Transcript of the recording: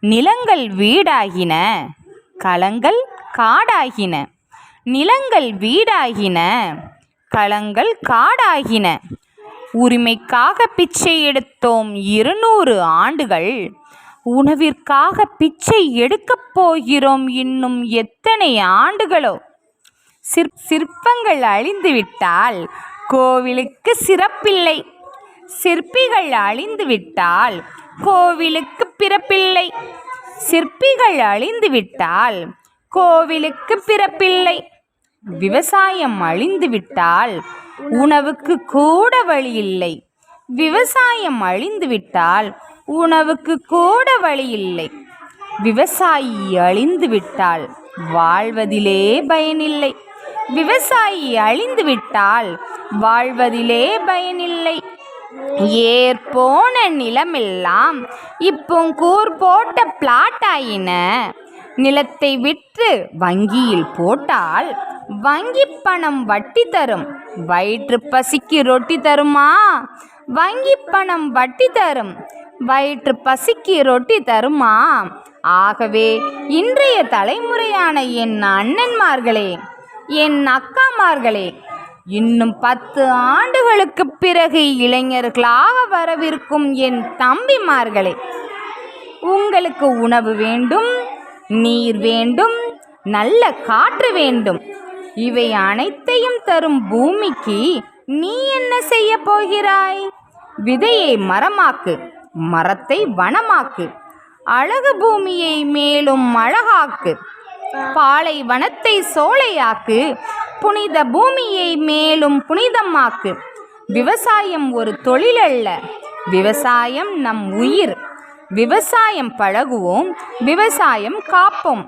நிலங்கள் வீடாகின, களங்கள் காடாகின. நிலங்கள் வீடாகின, களங்கள் காடாகின. உரிமைக்காக பிச்சை எடுத்தோம் 200 ஆண்டுகள். உணவிற்காக பிச்சை எடுக்கப் போகிறோம் இன்னும் எத்தனை ஆண்டுகளோ. சிற்பங்கள் அழிந்துவிட்டால் கோவிலுக்கு சிறப்பில்லை. சிற்பிகள் அழிந்துவிட்டால் கோவிலுக்கு பிறப்பில்லை. சிற்பிகள் அழிந்துவிட்டால் கோவிலுக்கு பிறப்பில்லை. விவசாயம் அழிந்துவிட்டால் உணவுக்கு கூட வழி இல்லை. விவசாயம் அழிந்துவிட்டால் உணவுக்கு கூட வழி இல்லை. விவசாயி அழிந்துவிட்டால் வாழ்வதிலே பயனில்லை. விவசாயி அழிந்துவிட்டால் வாழ்வதிலே பயனில்லை. ஏற்போன நிலமெல்லாம் இப்போ கூர் போட்ட பிளாட் ஆயின. நிலத்தை விற்று வங்கியில் போட்டால் வங்கி பணம் வட்டி தரும். வயிற்று பசிக்கு ரொட்டி தருமா? வங்கி பணம் வட்டி தரும். வயிற்று பசிக்கு ரொட்டி தருமா? ஆகவே இன்றைய தலைமுறையான என் அண்ணன்மார்களே, என் அக்காமார்களே, இன்னும் 10 ஆண்டுகளுக்கு பிறகு இளைஞர்களாக வரவிருக்கும் என் தம்பிமார்களே, உங்களுக்கு உணவு வேண்டும், நீர் வேண்டும், நல்ல காற்று வேண்டும். இவை அனைத்தையும் தரும் பூமிக்கு நீ என்ன செய்ய போகிறாய்? விதையை மரமாக்கு, மரத்தை வனமாக்கு, அழகு பூமியை மேலும் அழகாக்கு. பாலைவனத்தை சோலையாக்கு, புனித பூமியை மேலும் புனிதமாக்கு. விவசாயம் ஒரு தொழில் அல்ல, விவசாயம் நம் உயிர். விவசாயம் பழகுவோம், விவசாயம் காப்போம்.